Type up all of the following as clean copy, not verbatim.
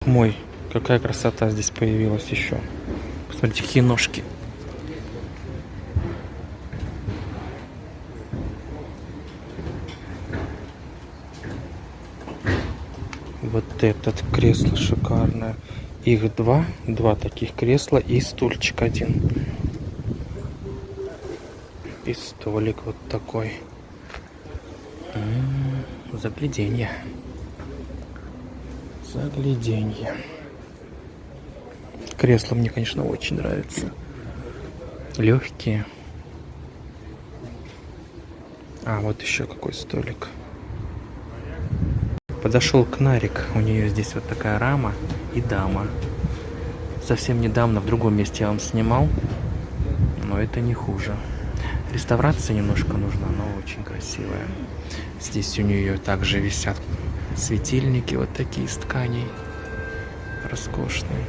Мой, какая красота здесь появилась еще. Посмотрите, какие ножки. Вот этот кресло шикарное. Их два таких кресла и стульчик один. И столик вот такой. Загляденье. Загляденье. Кресла мне, конечно, очень нравятся. Легкие. А, вот еще какой столик. Подошел Кнарик. У нее здесь вот такая рама и дама. Совсем недавно в другом месте я вам снимал. Но это не хуже. Реставрация немножко нужна, но очень красивая. Здесь у нее также висят светильники вот такие из тканей. Роскошные.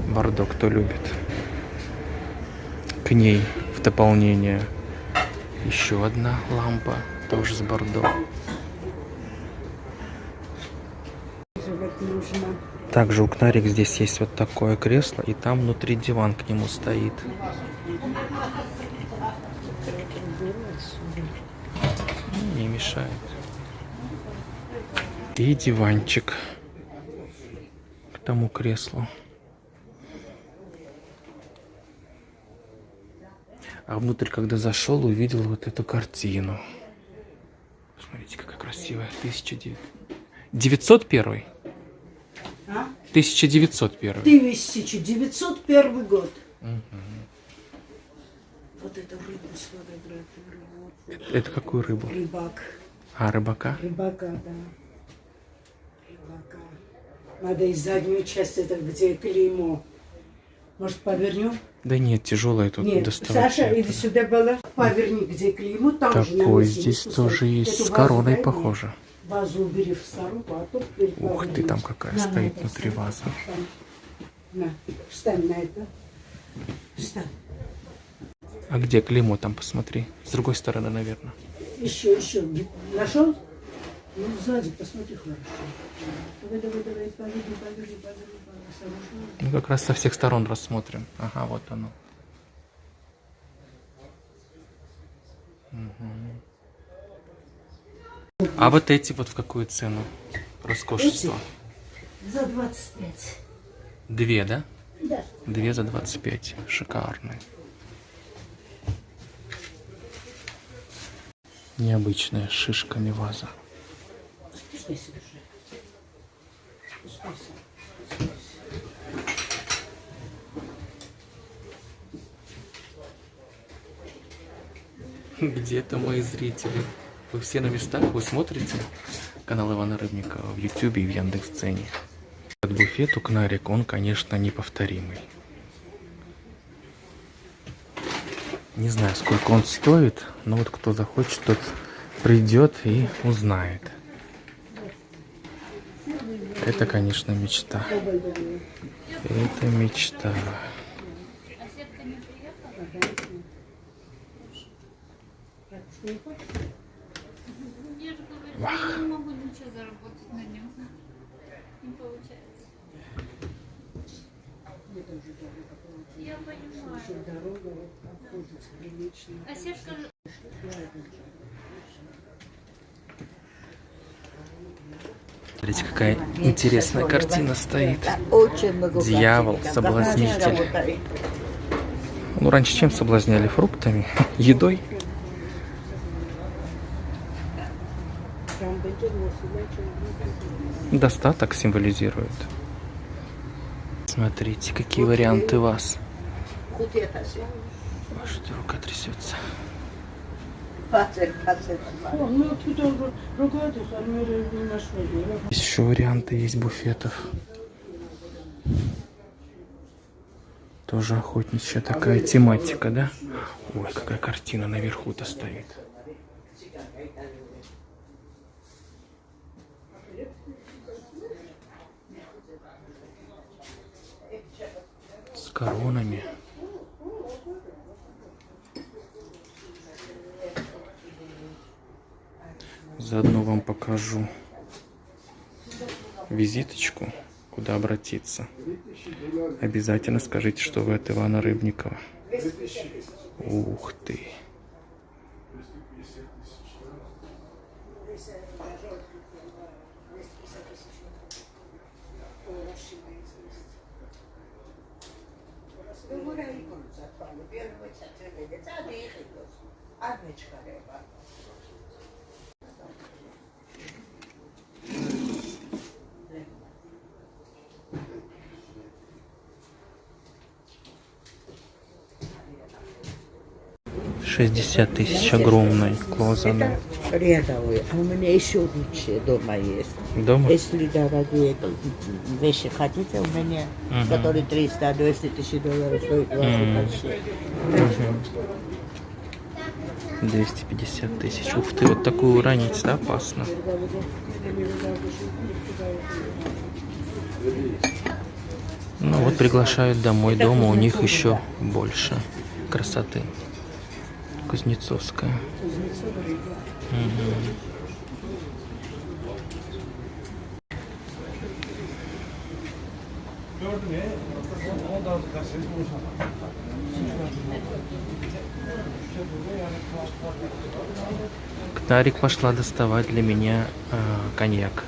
Бордо кто любит. К ней в дополнение еще одна лампа, тоже с бордо. Также у Кнарик здесь есть вот такое кресло, и там внутри диван к нему стоит. Не мешает. И диванчик к тому креслу. А внутрь, когда зашел, увидел вот эту картину. Смотрите, какая красивая. 1901? А? 1901. 1901 год. Вот эту рыбу сфотографировал. Это какую рыбу? Рыбак. А, рыбака? Рыбака, да. Рыбака. Надо из заднюю часть, это где клеймо. Может, повернем? Да нет, тяжелая тут Нет, доставать. Саша, иди сюда была. Поверни, где клеймо, там же Такой на здесь месте. тоже есть. Эту С короной вазу дай похоже. мне. Вазу убери в старую, а то теперь Ух ты, повернись. там какая На, стоит на, внутри встань. ваза. На, встань на это. Встань. А где клеймо там, посмотри. С другой стороны, наверное. Еще. Нашел? Ну, сзади, посмотри хорошо. Давай, поверни. Осторожно. Ну, как раз со всех сторон рассмотрим. Ага, вот оно. А вот эти вот в какую цену? Роскошество. За 25. Две, да? Да. Две за 25. Шикарные. Необычная, с шишками ваза. Спускайся уже. Спускайся. Где-то мои зрители. Вы все на местах? Вы смотрите канал Ивана Рыбникова в Ютубе и в Яндекс.Дзене? Этот буфет у Кнарик, он, конечно, неповторимый. Не знаю, сколько он стоит, но вот кто захочет, тот придет и узнает. Это, конечно, мечта. Это мечта. Вах. Не могу ничего заработать на нем. Не получается. Я понимаю. Дорога обходится прилично. А сетка Смотрите, какая интересная картина стоит. Дьявол, соблазнитель. Ну, раньше чем соблазняли? Фруктами? Едой? Достаток символизирует. Смотрите, какие варианты вас. Что рука трясется. Ну, тут он ругается, а мы не нашли. Здесь еще варианты есть буфетов. Тоже охотничья такая тематика, да? Ой, какая картина наверху-то стоит. С коронами. Заодно вам покажу визиточку. куда обратиться. Обязательно скажите, что вы от Ивана Рыбникова. Ух ты. $60 000 огромный клоза, да. Рядовые. А у меня еще лучшие дома есть. Дома? Если дорогие вещи хотите, у меня, которые 300-200 тысяч долларов стоят, большие. 250 тысяч. Ух ты, вот такую уронить, да, опасно. Ну вот приглашают домой. Дома у них еще больше красоты. Кузнецовская. Мгм. Ктарик пошла доставать для меня коньяк.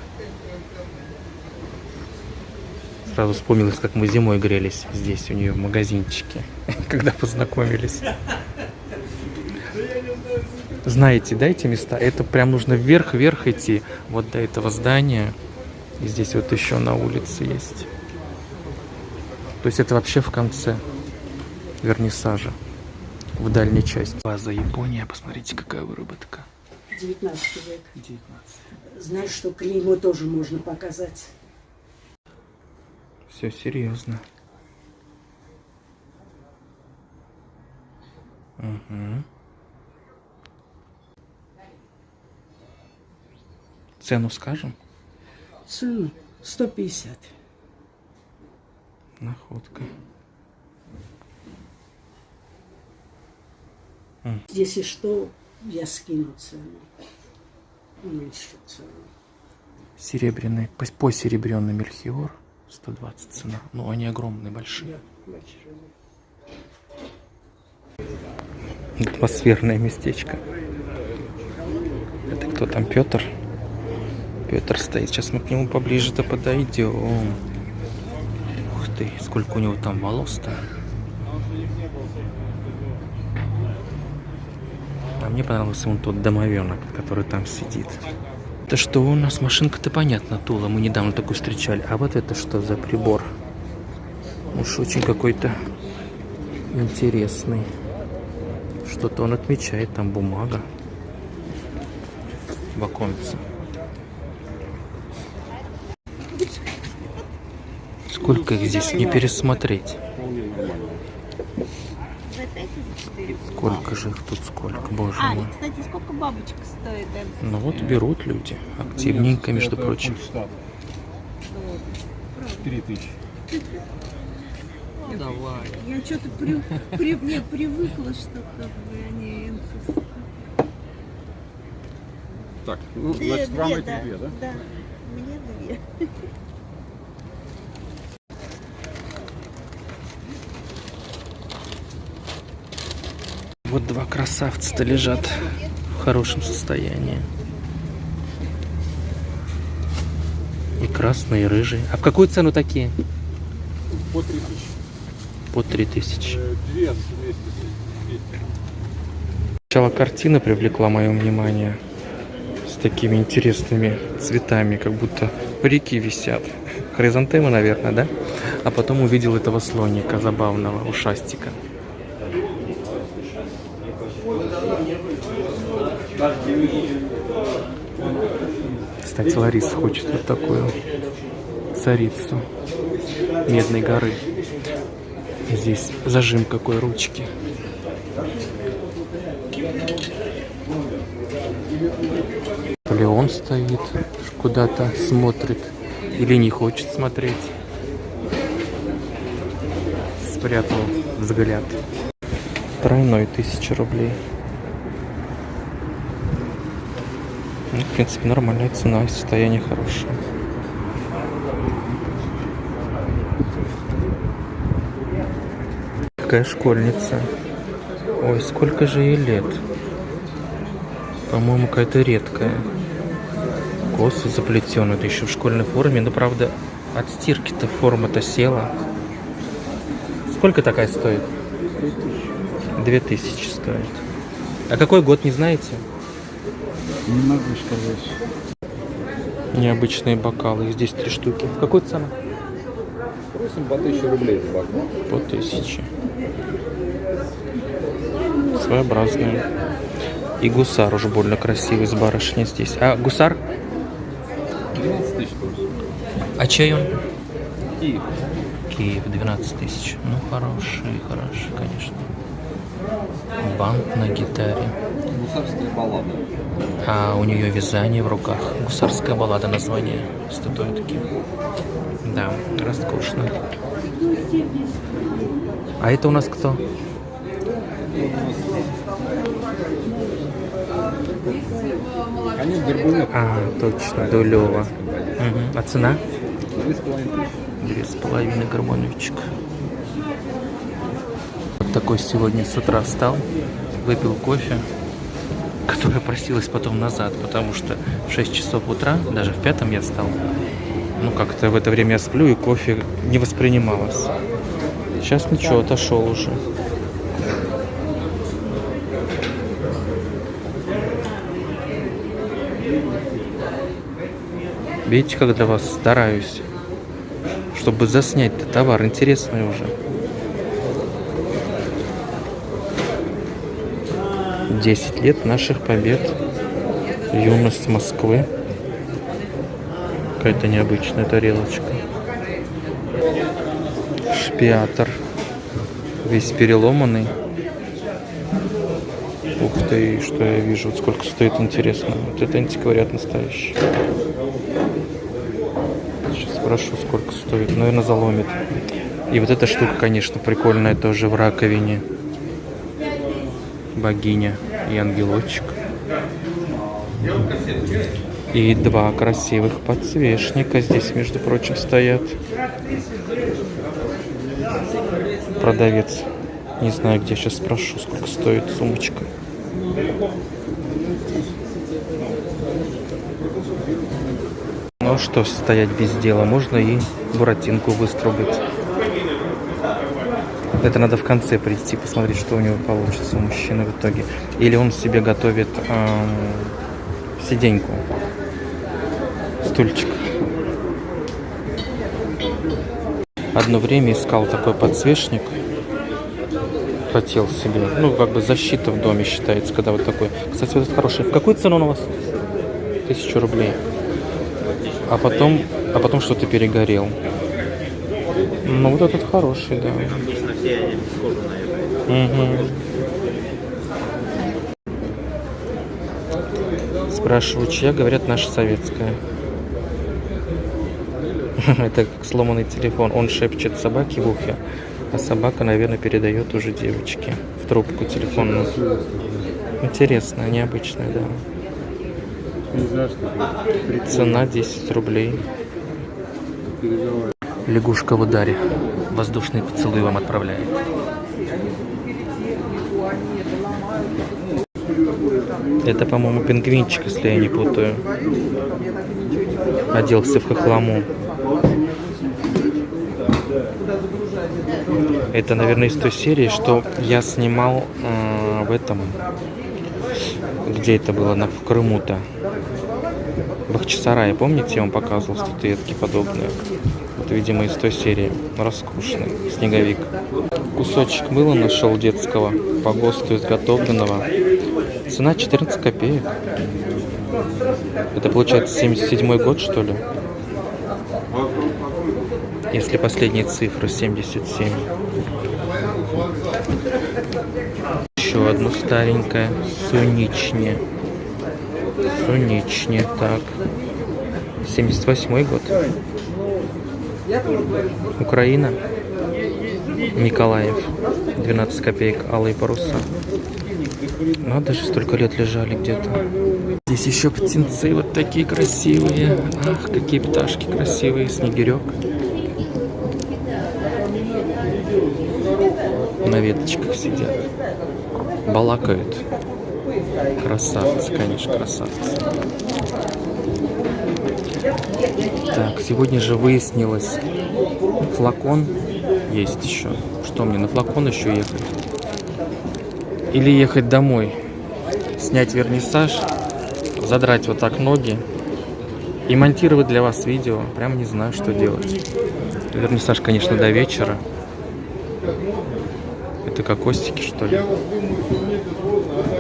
Сразу вспомнилось, как мы зимой грелись здесь у нее в магазинчике, когда познакомились. Знаете, да, эти места? Это прям нужно вверх-вверх идти, вот до этого здания. И здесь вот еще на улице есть. То есть это вообще в конце вернисажа, в дальней части. База Япония, посмотрите, какая выработка. 19 век. 19. Знаешь, что клеймо тоже можно показать. Все серьезно. Угу. Цену скажем? Цену 150. Находка. Если что, я скину цену. Уменьшу цену. Серебряный, посеребренный мельхиор. 120 цена. Ну, они огромные, большие. Да, большой. Атмосферное местечко. Это кто там, Петр? Петр стоит. Сейчас мы к нему поближе-то подойдем. Ух ты, сколько у него там волос-то. А мне понравился вон тот домовенок, который там сидит. Это что у нас? Машинка-то понятно, Тула. Мы недавно такую встречали. А вот это что за прибор? Уж очень какой-то интересный. Что-то он отмечает. Там бумага в оконце. Сколько их здесь не пересмотреть? Сколько же их тут, сколько, боже мой. Кстати, сколько бабочка стоит? Ну вот берут люди. Активненько, между прочим. 3000. Ну давай. Я что-то привыкла, что как бы они энцис. Так, ну, значит, вам эти да, две, да? Да, мне две. Вот два красавца-то лежат в хорошем состоянии. И красный, и рыжий. А в какую цену такие? По 3000. По 3000. Две вместе. Сначала картина привлекла мое внимание. С такими интересными цветами, как будто парики висят. Хризантемы, наверное, да? А потом увидел этого слоника забавного, ушастика. Кстати, Лариса хочет вот такую царицу Медной горы. Здесь зажим какой ручки. Леон стоит, куда-то смотрит или не хочет смотреть. Спрятал взгляд. Тройной 1000 рублей. Ну, в принципе, нормальная цена, и состояние хорошее. какая школьница. Ой, сколько же ей лет. По-моему, какая-то редкая. Косы заплетены, это еще в школьной форме. Но, правда, от стирки-то форма-то села. Сколько такая стоит? 2000 стоит. А какой год, не знаете? Не могу сказать. Необычные бокалы. Их здесь 3 штуки. В какой цена? Просим по 1000 рублей за бокал. По 1000. Своеобразные. И гусар уже больно красивый с барышней здесь. А гусар? 12 тысяч просим. А чей он? Киев. Киев, 12 тысяч. Ну, хороший, конечно. Бант на гитаре. Гусарская баллада. А у нее вязание в руках. Гусарская баллада, название статуэтки. Да, роскошно. А это у нас кто? Они Горбунов. А, точно, Дулева. Угу. А цена? 2500. 2,5 гармоновичек. Вот такой сегодня с утра встал, выпил кофе, которая просилась потом назад, потому что в 6 часов утра, даже в 5 я встал, ну как-то в это время я сплю, и кофе не воспринималось. Сейчас ничего, отошел уже. Видите, как для вас стараюсь, чтобы заснять товар интересный уже. 10 лет наших побед. Юность Москвы. Какая-то необычная тарелочка. Шпиатор. Весь переломанный. Ух ты, что я вижу. Вот сколько стоит, интересно. Вот это антиквариат настоящий. Сейчас спрошу, сколько стоит. Наверное, заломит. И вот эта штука, конечно, прикольная тоже в раковине. Богиня и ангелочек. И 2 красивых подсвечника здесь, между прочим, стоят. Продавец. Не знаю, где, сейчас спрошу, сколько стоит сумочка. Ну что ж, стоять без дела. Можно и буратинку выструбить. Это надо в конце прийти, посмотреть, что у него получится у мужчины в итоге. Или он себе готовит сиденьку, стульчик. Одно время искал такой подсвечник. Хотел себе. Ну, как бы защита в доме считается, когда вот такой. Кстати, вот этот хороший. В какую цену он у вас? 1000 рублей. А потом что-то перегорел. Ну, вот этот хороший, да. Угу. Спрашиваю, чья, говорят, наша советская. Это как сломанный телефон. Он шепчет собаке в ухе, а собака, наверное, передает уже девочке в трубку телефонную. Интересно, необычная, да. Цена 10 рублей. Лягушка в ударе. Воздушный поцелуй вам отправляет. Это, по-моему, пингвинчик, если я не путаю. Оделся в хохлому. Это, наверное, из той серии, что я снимал в этом... Где это было? В Крыму-то. В Бахчисарае, помните, я вам показывал статуэтки подобные? Вот, видимо, из той серии. Роскошный снеговик. Кусочек мыла нашел детского, по ГОСТу изготовленного. Цена 14 копеек. Это получается 77-й год, что ли? Если последние цифры 77. Еще одно старенькое. Суничне. Суничне, так. 78-й год. Украина. Николаев. 12 копеек. Алые паруса. Надо же, столько лет лежали где-то. Здесь еще птенцы вот такие красивые. Ах, какие пташки красивые. Снегирек. На веточках сидят. Балакают. Красавцы, конечно, красавцы. Так, сегодня же выяснилось, флакон есть еще. Что мне, на флакон еще ехать? Или ехать домой, снять вернисаж, задрать вот так ноги и монтировать для вас видео. Прям не знаю, что делать. Вернисаж, конечно, до вечера. Это кокосики, что ли?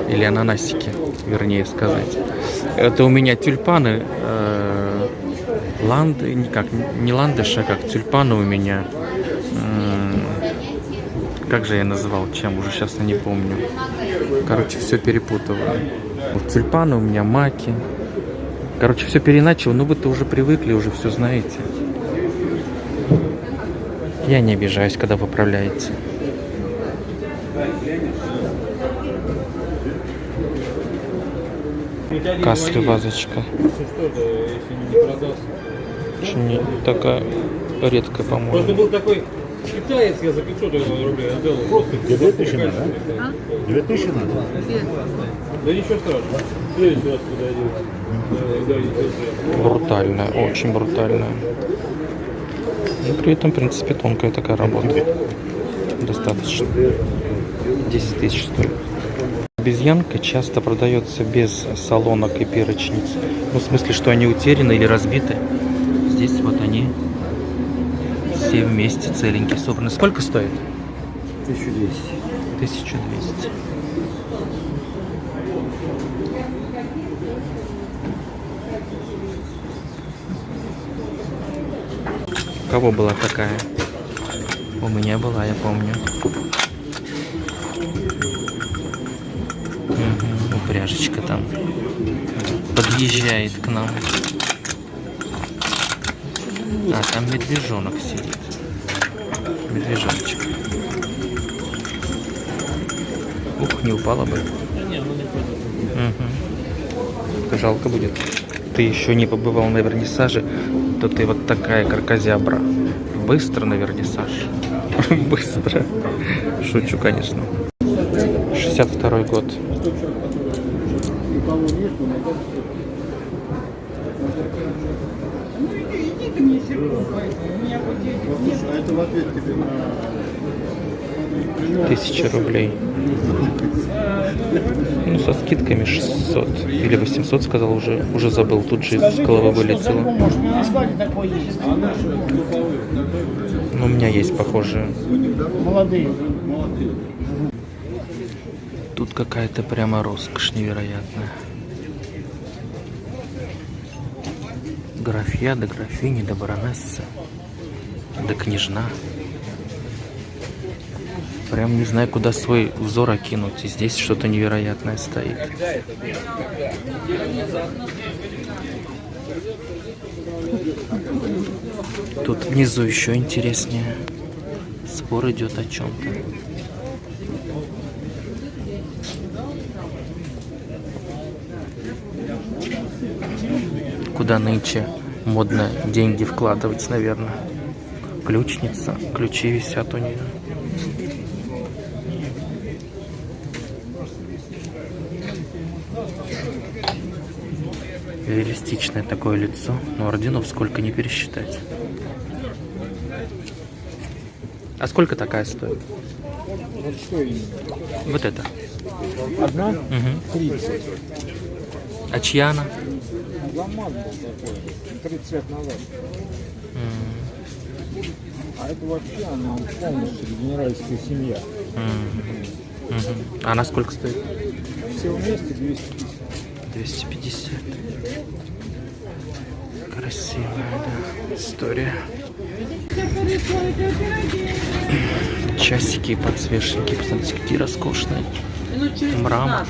Или ананасики, вернее сказать. Это у меня тюльпаны. Никак, не ландыши, а как тюльпаны у меня. Как же я называл, чем, уже сейчас я не помню. Короче, все перепутываю. Вот тюльпаны у меня, маки. Короче, все переначал, но вы-то уже привыкли, уже все знаете. Я не обижаюсь, когда поправляете. Касля вазочка. Не такая редкая, по-моему. Просто был такой китаец, я за 500 рублей отдал. Просто 2000 надо, да? 2000 надо? да ничего страшного. В следующий раз подойдет. Брутальная, очень брутальная. Но при этом, в принципе, тонкая такая работа. Достаточно. 10 тысяч стоит. Обезьянка часто продается без солонок и перечниц. Ну, в смысле, что они утеряны или разбиты. Здесь вот они все вместе целенькие собраны. Сколько стоит? 1200. 1200. У кого была такая? У меня была, я помню. Упряжечка там подъезжает к нам. А, там медвежонок сидит. Медвежоночек. Ух, не упала бы. Угу. Жалко будет. Ты еще не побывал на вернисаже, то ты вот такая кракозябра. Быстро на вернисаж. Быстро. Шучу, конечно. 62-й год. А это в ответ тебе на... 1000 рублей. Ну, со скидками 600. Или 800, сказал, уже забыл. Тут же из головы вылетело. Ну, у меня есть похожие. Молодые. Тут какая-то прямо роскошь невероятная. Графья, да графини, да баронесса, да княжна. Прям не знаю, куда свой взор окинуть. И здесь что-то невероятное стоит. Тут внизу еще интереснее. Спор идет о чем-то. Куда нынче модно деньги вкладывать, наверное. Ключница, ключи висят у нее. Реалистичное такое лицо, но орденов сколько не пересчитать. А сколько такая стоит? Вот что именно? Вот это. Одна? Угу. 30. А чья она? Ломат был такой. 30 лет назад. А это вообще она полностью генеральская семья. А она сколько стоит? Все вместе 250. 250. Красивая, да, история. Часики и подсвечники, посмотрите, какие роскошные. Мрамор.